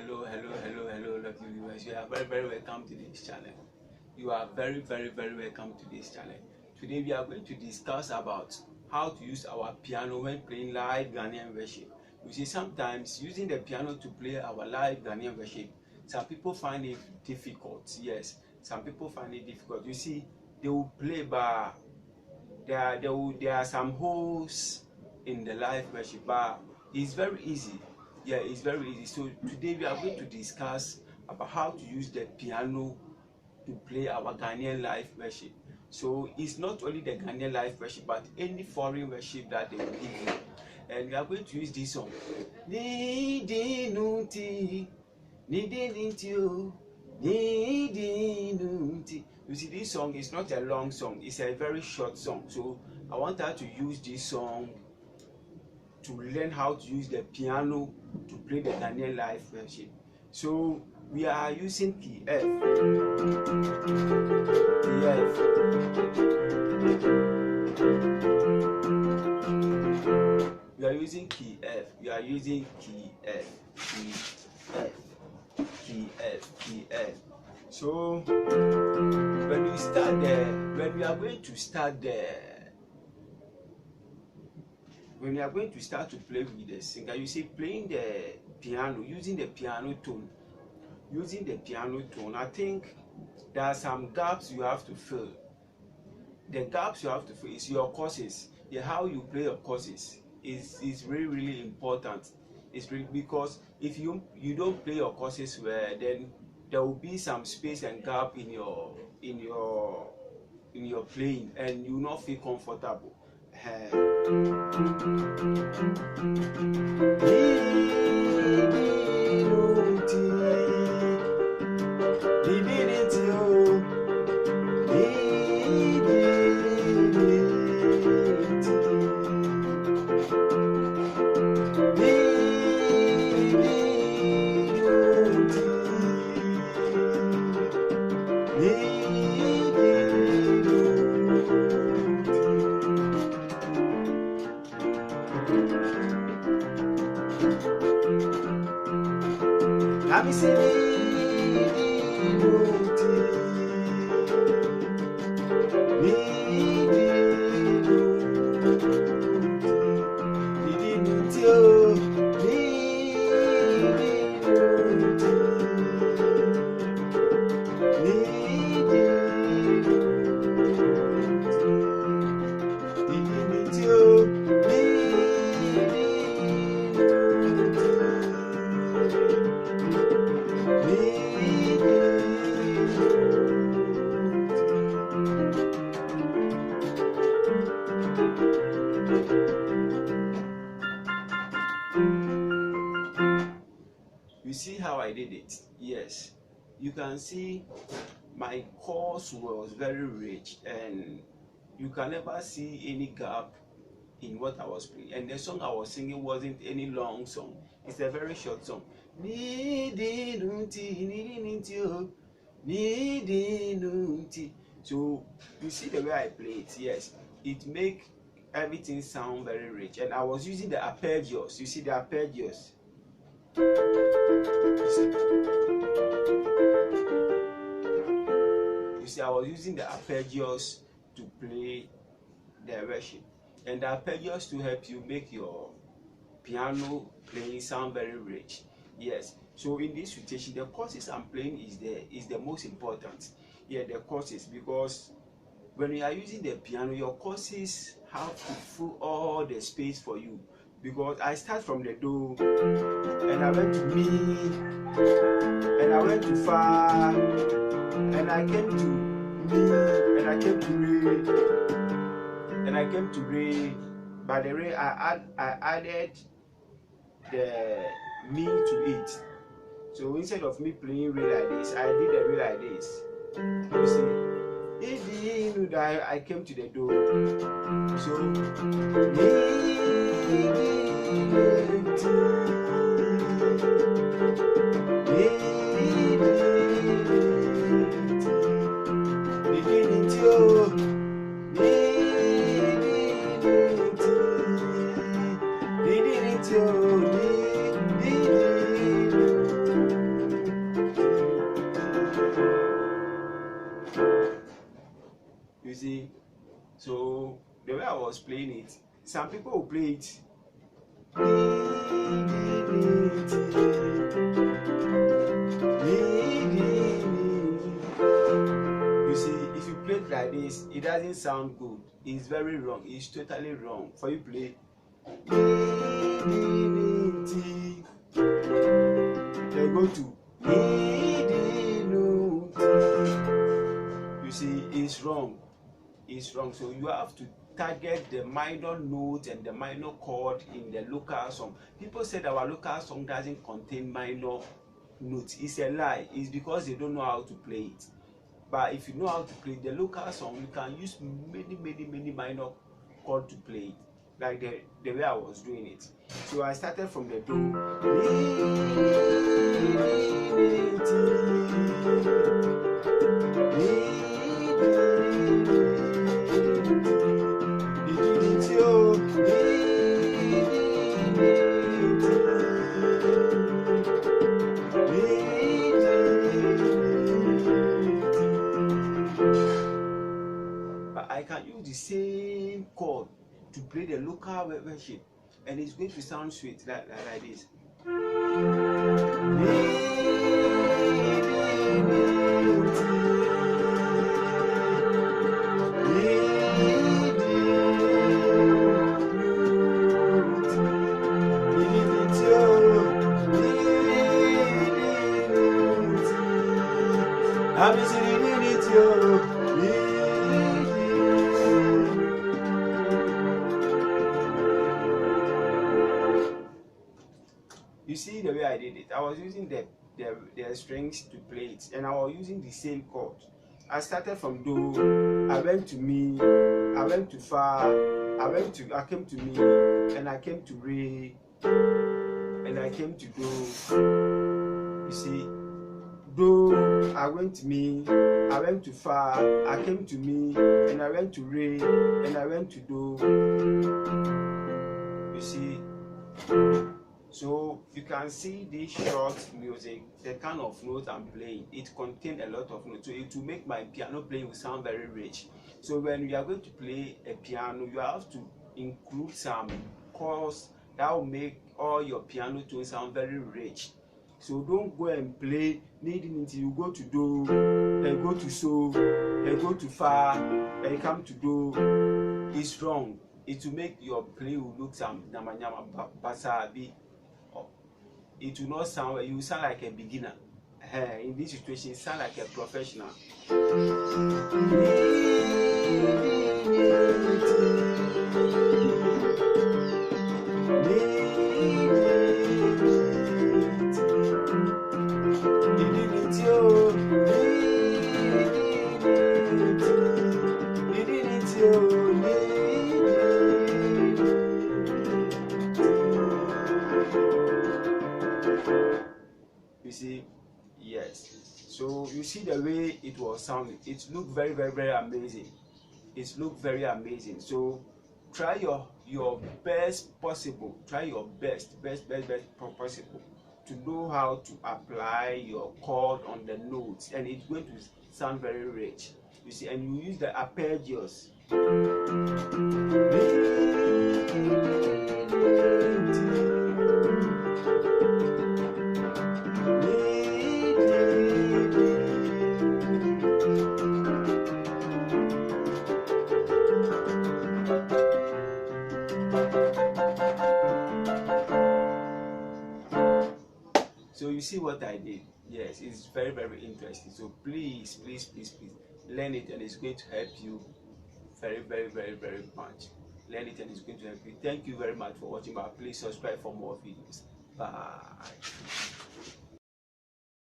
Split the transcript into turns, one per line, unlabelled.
hello, lovely viewers. You are very welcome to this channel. You are very welcome to this channel. Today we are going to discuss about how to use our piano when playing live Ghanaian worship. You see, sometimes using the piano to play our live Ghanaian worship, some people find it difficult. Yes, some people find it difficult. You see, they will play, but there are some holes in the live worship, but it's very easy. Yeah, it's very easy. So today we are going to discuss about how to use the piano to play our Ghanaian live worship. So it's not only the Ghanaian live worship, but any foreign worship that they will give you. And we are going to use this song. You see, this song is not a long song, it's a very short song. So I want her to use this song to learn how to use the piano to play the Ghanaian live worship. So we are using key F. Key F. We are using key F. We are using key F. Key F. Key F. Key F. So when we start there, when we are going to start to play with the singer, you see, playing the piano, using the piano tone, I think there are some gaps you have to fill. The gaps you have to fill is your courses. Yeah, how you play your courses is really important. It's really, because if you don't play your courses well, then there will be some space and gap in your playing, and you will not feel comfortable. Let me see. You see how I did it? Yes, you can see my chorus was very rich, and you can never see any gap in what I was playing. And the song I was singing wasn't any long song, it's a very short song. So you see the way I play it. Yes, it make everything sound very rich, and I was using the arpeggios. You see the arpeggios. You see, I was using the arpeggios to play the worship, and the arpeggios to help you make your piano playing sound very rich. Yes. So in this situation, the courses I'm playing is the most important. Yeah, the courses, because when you are using the piano, your courses have to fill all the space for you. Because I start from the do, and I went to mi, and I went to fa, and I came to mi, and I came to re, and I came to re. By the way, I added the mi to it. So instead of me playing re like this, I did the re like this. You see, I came to the do. So was playing it, some people will play it. You see, if you play it like this, it doesn't sound good. It's very wrong. It's totally wrong. For you play, then go to. You see, it's wrong. It's wrong. So you have to target the minor note and the minor chord in the local song. People say that our local song doesn't contain minor notes. It's a lie. It's because they don't know how to play it. But if you know how to play the local song, you can use many minor chord to play it, like the way I was doing it. So I started from the do. I can use the same chord to play the local version, and it's going to sound sweet like this. You see the way I did it. I was using the strings to play it, and I was using the same chord. I started from do, I went to mi, I went to fa, I came to mi, and I came to re, and I came to do. You see, do, I went to mi, I went to fa, I came to mi, and I went to re, and I went to do. You see. So you can see this short music, the kind of notes I'm playing, it contains a lot of notes. So it will make my piano playing will sound very rich. So when you are going to play a piano, you have to include some chords that will make all your piano tones sound very rich. So don't go and play needing until you go to do, then go to so, then go to fa, then come to do. It's wrong. It will make your play will look some nyama basabi. It will not sound, you will sound like a beginner. In this situation, you sound like a professional. You see, yes. So you see the way it was sounding. It looked very amazing. It looked very amazing. So try your best possible. Try your best possible to know how to apply your chord on the notes, and it's going to sound very rich. You see, and you use the arpeggios. So you see what I did. Yes, it's very interesting. So please learn it, and it's going to help you very much. Learn it, and it's going to help you. Thank you very much for watching. But please subscribe for more videos. Bye.